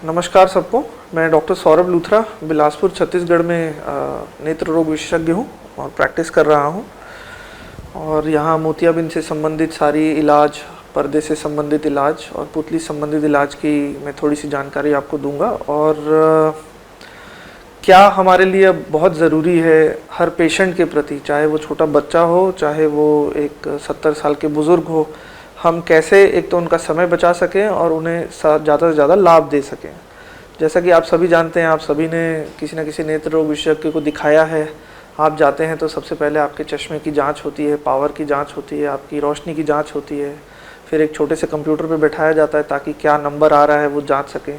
नमस्कार सबको। मैं डॉक्टर सौरभ लूथरा बिलासपुर छत्तीसगढ़ में नेत्र रोग विशेषज्ञ हूँ और प्रैक्टिस कर रहा हूँ। और यहाँ मोतियाबिंद से संबंधित सारी इलाज, पर्दे से संबंधित इलाज और पुतली संबंधित इलाज की मैं थोड़ी सी जानकारी आपको दूंगा। और क्या हमारे लिए बहुत ज़रूरी है हर पेशेंट के प्रति, चाहे वो छोटा बच्चा हो चाहे वो एक 70 साल के बुज़ुर्ग हो, हम कैसे एक तो उनका समय बचा सकें और उन्हें ज़्यादा से ज़्यादा लाभ दे सकें। जैसा कि आप सभी जानते हैं, आप सभी ने किसी न किसी नेत्र रोग विशेषज्ञ को दिखाया है। आप जाते हैं तो सबसे पहले आपके चश्मे की जांच होती है, पावर की जांच होती है, आपकी रोशनी की जांच होती है। फिर एक छोटे से कंप्यूटर पे बैठाया जाता है ताकि क्या नंबर आ रहा है वो जांच सकें।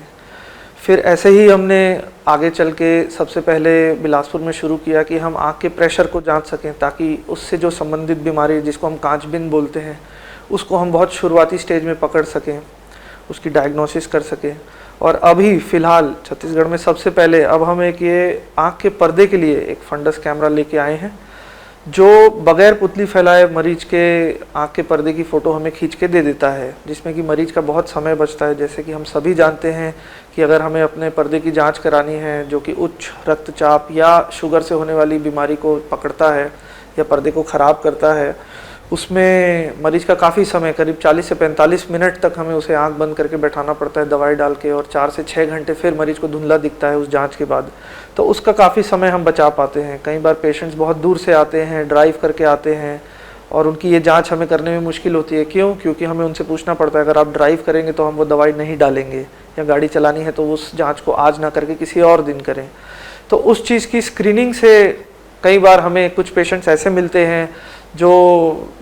फिर ऐसे ही हमने आगे चल के सबसे पहले बिलासपुर में शुरू किया कि हम आँख के प्रेशर को जांच सकें ताकि उससे जो संबंधित बीमारी जिसको हम कांचबिंद बोलते हैं उसको हम बहुत शुरुआती स्टेज में पकड़ सकें, उसकी डायग्नोसिस कर सकें। और अभी फ़िलहाल छत्तीसगढ़ में सबसे पहले अब हम एक ये आँख के पर्दे के लिए एक फंडस कैमरा लेके आए हैं जो बगैर पुतली फैलाए मरीज के आँख के पर्दे की फ़ोटो हमें खींच के दे देता है, जिसमें कि मरीज का बहुत समय बचता है। जैसे कि हम सभी जानते हैं कि अगर हमें अपने पर्दे की जांच करानी है जो कि उच्च रक्तचाप या शुगर से होने वाली बीमारी को पकड़ता है या पर्दे को ख़राब करता है, उसमें मरीज का काफ़ी समय, करीब 40 से 45 मिनट तक हमें उसे आंख बंद करके बैठाना पड़ता है दवाई डाल के, और 4 से 6 घंटे फिर मरीज को धुंधला दिखता है उस जांच के बाद। तो उसका काफ़ी समय हम बचा पाते हैं। कई बार पेशेंट्स बहुत दूर से आते हैं, ड्राइव करके आते हैं और उनकी ये जांच हमें करने में मुश्किल होती है। क्यों? क्योंकि हमें उनसे पूछना पड़ता है अगर आप ड्राइव करेंगे तो हम वो दवाई नहीं डालेंगे, या गाड़ी चलानी है तो उस जाँच को आज ना करके किसी और दिन करें। तो उस चीज़ की स्क्रीनिंग से कई बार हमें कुछ पेशेंट्स ऐसे मिलते हैं जो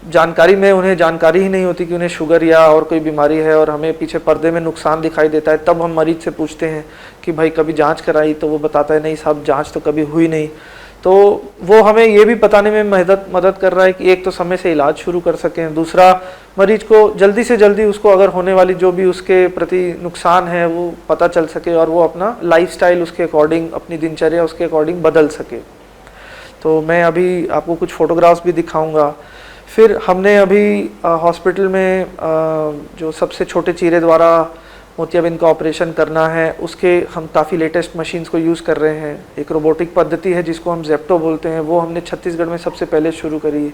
जानकारी में उन्हें जानकारी ही नहीं होती कि उन्हें शुगर या और कोई बीमारी है, और हमें पीछे पर्दे में नुकसान दिखाई देता है। तब हम मरीज से पूछते हैं कि भाई कभी जांच कराई? तो वो बताता है नहीं साहब, जांच तो कभी हुई नहीं। तो वो हमें ये भी बताने में मदद कर रहा है कि एक तो समय से इलाज शुरू कर सकें, दूसरा मरीज को जल्दी से जल्दी उसको अगर होने वाली जो भी उसके प्रति नुकसान है वो पता चल सके और वो अपना लाइफस्टाइल उसके अकॉर्डिंग, अपनी दिनचर्या उसके अकॉर्डिंग बदल सके। तो मैं अभी आपको कुछ फ़ोटोग्राफ्स भी दिखाऊंगा। फिर हमने अभी हॉस्पिटल में जो सबसे छोटे चीरे द्वारा मोतियाबिंद का ऑपरेशन करना है उसके हम काफ़ी लेटेस्ट मशीन्स को यूज़ कर रहे हैं। एक रोबोटिक पद्धति है जिसको हम ज़ेप्टो बोलते हैं, वो हमने छत्तीसगढ़ में सबसे पहले शुरू करी,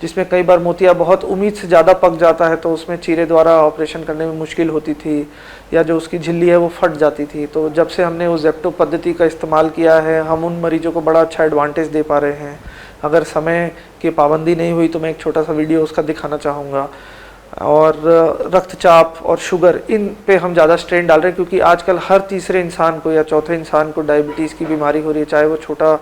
जिसमें कई बार मोतिया बहुत उम्मीद से ज़्यादा पक जाता है तो उसमें चीरे द्वारा ऑपरेशन करने में मुश्किल होती थी, या जो उसकी झिल्ली है वो फट जाती थी। तो जब से हमने वो ज़ेप्टो पद्धति का इस्तेमाल किया है, हम उन मरीजों को बड़ा अच्छा एडवांटेज दे पा रहे हैं। अगर समय की पाबंदी नहीं हुई तो मैं एक छोटा सा वीडियो उसका दिखाना चाहूँगा। और रक्तचाप और शुगर, इन पे हम ज़्यादा स्ट्रेन डाल रहे हैं क्योंकि आजकल हर तीसरे इंसान को या चौथे इंसान को डायबिटीज़ की बीमारी हो रही है, चाहे वो छोटा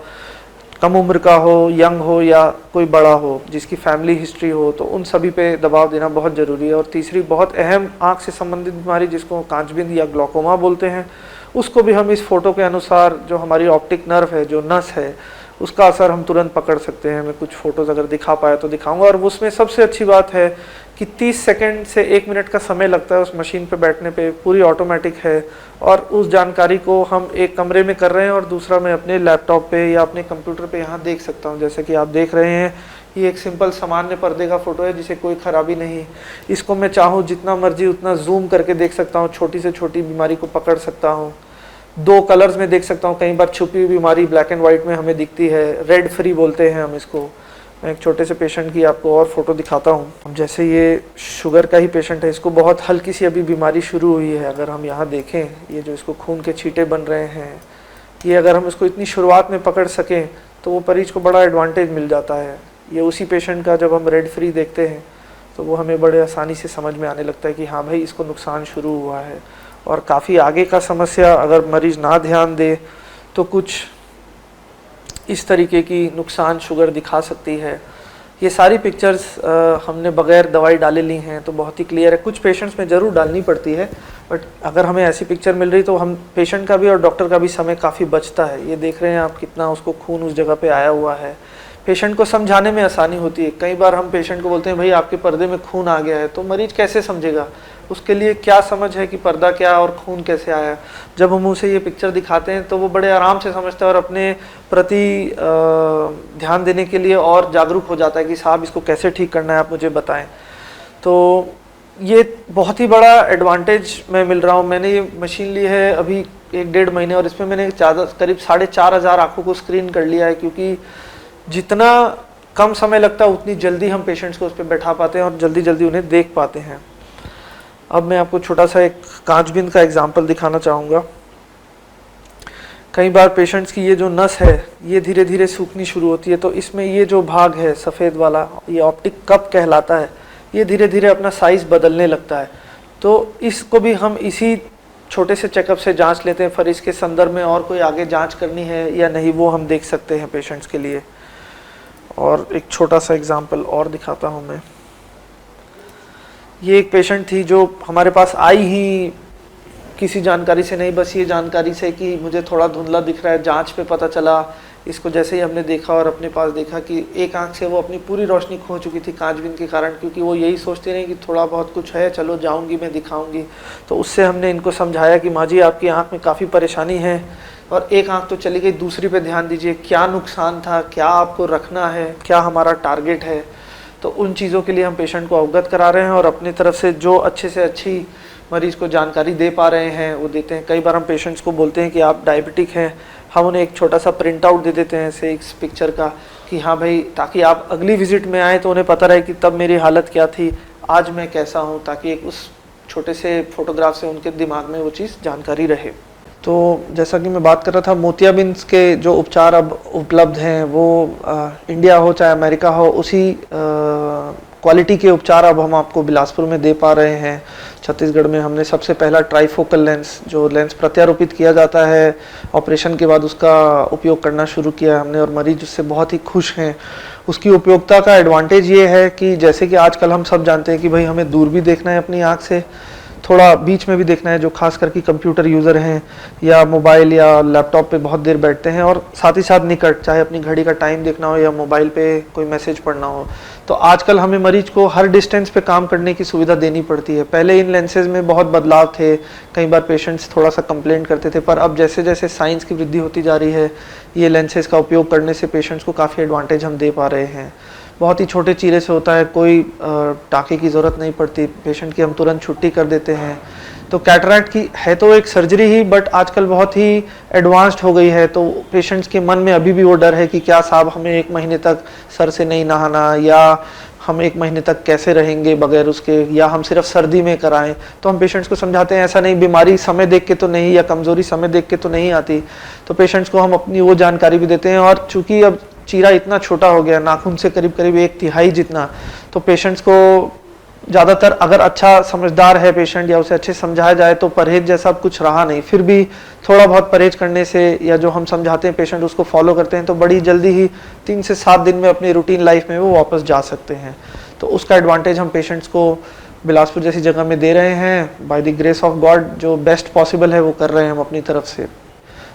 कम उम्र का हो, यंग हो या कोई बड़ा हो, जिसकी फैमिली हिस्ट्री हो। तो उन सभी पे दबाव देना बहुत ज़रूरी है। और तीसरी बहुत अहम आँख से संबंधित बीमारी जिसको कांचबिंद या ग्लूकोमा बोलते हैं, उसको भी हम इस फोटो के अनुसार जो हमारी ऑप्टिक नर्व है, जो नस है, उसका असर हम तुरंत पकड़ सकते हैं। मैं कुछ फ़ोटोज़ अगर दिखा पाया तो दिखाऊंगा। और उसमें सबसे अच्छी बात है कि 30 सेकंड से 1 मिनट का समय लगता है उस मशीन पे बैठने पे, पूरी ऑटोमेटिक है। और उस जानकारी को हम एक कमरे में कर रहे हैं और दूसरा मैं अपने लैपटॉप पे या अपने कंप्यूटर पे यहाँ देख सकता हूँ। जैसे कि आप देख रहे हैं, ये एक सिंपल सामान्य पर्दे का फ़ोटो है जिसे कोई ख़राबी नहीं। इसको मैं चाहूँ जितना मर्जी उतना जूम करके देख सकता हूँ, छोटी से छोटी बीमारी को पकड़ सकता हूँ, 2 कलर्स में देख सकता हूँ। कई बार छुपी हुई बीमारी ब्लैक एंड वाइट में हमें दिखती है, रेड फ्री बोलते हैं हम इसको। मैं एक छोटे से पेशेंट की आपको और फोटो दिखाता हूँ। जैसे ये शुगर का ही पेशेंट है, इसको बहुत हल्की सी अभी बीमारी शुरू हुई है। अगर हम यहाँ देखें, ये जो इसको खून के छींटे बन रहे हैं, ये अगर हम इसको इतनी शुरुआत में पकड़ सकें तो वो मरीज को बड़ा एडवांटेज मिल जाता है। ये उसी पेशेंट का जब हम रेड फ्री देखते हैं तो वो हमें बड़े आसानी से समझ में आने लगता है कि हाँ भाई, इसको नुकसान शुरू हुआ है। और काफ़ी आगे का समस्या अगर मरीज़ ना ध्यान दे तो कुछ इस तरीके की नुकसान शुगर दिखा सकती है। ये सारी पिक्चर्स हमने बग़ैर दवाई डाले ली हैं तो बहुत ही क्लियर है। कुछ पेशेंट्स में ज़रूर डालनी पड़ती है, बट अगर हमें ऐसी पिक्चर मिल रही तो हम पेशेंट का भी और डॉक्टर का भी समय काफ़ी बचता है। ये देख रहे हैं आप कितना उसको खून उस जगह पे आया हुआ है। पेशेंट को समझाने में आसानी होती है। कई बार हम पेशेंट को बोलते हैं भाई आपके पर्दे में खून आ गया है, तो मरीज कैसे समझेगा? उसके लिए क्या समझ है कि पर्दा क्या और खून कैसे आया। जब हम उसे ये पिक्चर दिखाते हैं तो वो बड़े आराम से समझता है और अपने प्रति ध्यान देने के लिए और जागरूक हो जाता है कि साहब इसको कैसे ठीक करना है, आप मुझे बताएं। तो ये बहुत ही बड़ा एडवांटेज मैं मिल रहा हूँ। मैंने ये मशीन ली है अभी 1-1.5 महीने और इसमें मैंने करीब 4,500 आँखों को स्क्रीन कर लिया है, क्योंकि जितना कम समय लगता है उतनी जल्दी हम पेशेंट्स को उस पर बैठा पाते हैं और जल्दी जल्दी उन्हें देख पाते हैं। अब मैं आपको छोटा सा एक कांचबीन का एग्जाम्पल दिखाना चाहूँगा। कई बार पेशेंट्स की ये जो नस है ये धीरे धीरे सूखनी शुरू होती है, तो इसमें ये जो भाग है सफ़ेद वाला, ये ऑप्टिक कप कहलाता है, ये धीरे धीरे अपना साइज़ बदलने लगता है। तो इसको भी हम इसी छोटे से चेकअप से जांच लेते हैं, फिर इसके संदर्भ में और कोई आगे जांच करनी है या नहीं वो हम देख सकते हैं पेशेंट्स के लिए। और एक छोटा सा एग्जांपल और दिखाता हूँ मैं। ये एक पेशेंट थी जो हमारे पास आई ही किसी जानकारी से नहीं, बस ये जानकारी से कि मुझे थोड़ा धुंधला दिख रहा है। जांच पे पता चला, इसको जैसे ही हमने देखा और अपने पास देखा कि एक आंख से वो अपनी पूरी रोशनी खो चुकी थी कांचबीन के कारण, क्योंकि वो यही सोचते रहे कि थोड़ा बहुत कुछ है, चलो जाऊंगी मैं दिखाऊंगी। तो उससे हमने इनको समझाया कि माँ जी आपकी आँख में काफ़ी परेशानी है और एक आँख तो चली गई, दूसरी पे ध्यान दीजिए, क्या नुकसान था, क्या आपको रखना है, क्या हमारा टारगेट है। तो उन चीज़ों के लिए हम पेशेंट को अवगत करा रहे हैं और अपनी तरफ से जो अच्छे से अच्छी मरीज़ को जानकारी दे पा रहे हैं वो देते हैं। कई बार हम पेशेंट्स को बोलते हैं कि आप डायबिटिक हैं, हम उन्हें एक छोटा सा प्रिंट आउट दे देते हैं ऐसे एक पिक्चर का कि हाँ भाई, ताकि आप अगली विजिट में आए तो उन्हें पता रहे कि तब मेरी हालत क्या थी, आज मैं कैसा हूँ, ताकि एक उस छोटे से फोटोग्राफ से उनके दिमाग में वो चीज़ जानकारी रहे। तो जैसा कि मैं बात कर रहा था, मोतियाबिंद के जो उपचार अब उपलब्ध हैं वो इंडिया हो चाहे अमेरिका हो, उसी क्वालिटी के उपचार अब हम आपको बिलासपुर में दे पा रहे हैं। छत्तीसगढ़ में हमने सबसे पहला ट्राइफोकल लेंस, जो लेंस प्रत्यारोपित किया जाता है ऑपरेशन के बाद, उसका उपयोग करना शुरू किया हमने और मरीज उससे बहुत ही खुश हैं। उसकी उपयोगिता का एडवांटेज ये है कि जैसे कि आजकल हम सब जानते हैं कि भाई हमें दूर भी देखना है अपनी आँख से, थोड़ा बीच में भी देखना है, जो खास करके कंप्यूटर यूज़र हैं या मोबाइल या लैपटॉप पे बहुत देर बैठते हैं, और साथ ही साथ निकट, चाहे अपनी घड़ी का टाइम देखना हो या मोबाइल पे कोई मैसेज पढ़ना हो। तो आजकल हमें मरीज को हर डिस्टेंस पे काम करने की सुविधा देनी पड़ती है। पहले इन लेंसेज में बहुत बदलाव थे, कई बार पेशेंट्स थोड़ा सा कंप्लेंट करते थे, पर अब जैसे जैसे साइंस की वृद्धि होती जा रही है, ये लेंसेज का उपयोग करने से पेशेंट्स को काफ़ी एडवांटेज हम दे पा रहे हैं। बहुत ही छोटे चीरे से होता है, कोई टाँके की ज़रूरत नहीं पड़ती, पेशेंट की हम तुरंत छुट्टी कर देते हैं। तो कैटरैक्ट की है तो एक सर्जरी ही, बट आजकल बहुत ही एडवांस्ड हो गई है, तो पेशेंट्स के मन में अभी भी वो डर है कि क्या साहब हमें 1 महीने तक सर से नहीं नहाना, या हम 1 महीने तक कैसे रहेंगे बगैर उसके, या हम सिर्फ सर्दी में कराएं। तो हम पेशेंट्स को समझाते हैं ऐसा नहीं, बीमारी समय देख के तो नहीं या कमज़ोरी समय देख के तो नहीं आती। तो पेशेंट्स को हम अपनी वो जानकारी भी देते हैं, और चूँकि अब चीरा इतना छोटा हो गया, नाखून से करीब करीब 1/3 जितना, तो पेशेंट्स को ज़्यादातर अगर अच्छा समझदार है पेशेंट या उसे अच्छे समझाया जाए तो परहेज जैसा कुछ रहा नहीं। फिर भी थोड़ा बहुत परहेज करने से या जो हम समझाते हैं पेशेंट उसको फॉलो करते हैं तो बड़ी जल्दी ही 3 से 7 दिन में अपनी रूटीन लाइफ में वो वापस जा सकते हैं। तो उसका एडवांटेज हम पेशेंट्स को बिलासपुर जैसी जगह में दे रहे हैं। By the grace of God जो बेस्ट पॉसिबल है वो कर रहे हैं हम अपनी तरफ से।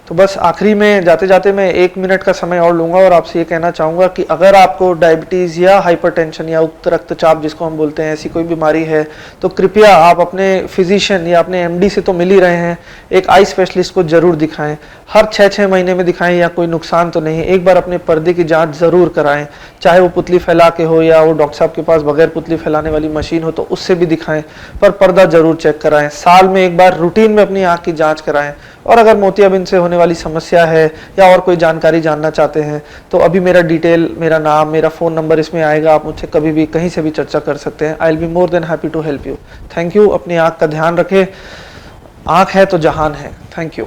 तो बस आखिरी में जाते जाते मैं 1 मिनट का समय और लूँगा और आपसे ये कहना चाहूँगा कि अगर आपको डायबिटीज़ या हाइपरटेंशन या उच्च रक्तचाप जिसको हम बोलते हैं, ऐसी कोई बीमारी है, तो कृपया आप अपने फिजिशियन या अपने एमडी से तो मिल ही रहे हैं, एक आई स्पेशलिस्ट को ज़रूर दिखाएं। हर 6-6 महीने में दिखाएं, या कोई नुकसान तो नहीं। एक बार अपने पर्दे की जाँच ज़रूर कराएँ, चाहे वो पुतली फैला के हो या वो डॉक्टर साहब के पास बगैर पुतली फैलाने वाली मशीन हो तो उससे भी दिखाएं, पर पर्दा ज़रूर चेक कराएं। साल में एक बार रूटीन में अपनी आँख की जाँच कराएं। और अगर मोतियाबिंद से होने वाली समस्या है या और कोई जानकारी जानना चाहते हैं तो अभी मेरा डिटेल, मेरा नाम, मेरा फ़ोन नंबर इसमें आएगा, आप मुझसे कभी भी कहीं से भी चर्चा कर सकते हैं। I will be more than happy to help you. Thank you. अपनी आँख का ध्यान रखें, आँख है तो जहान है। Thank you.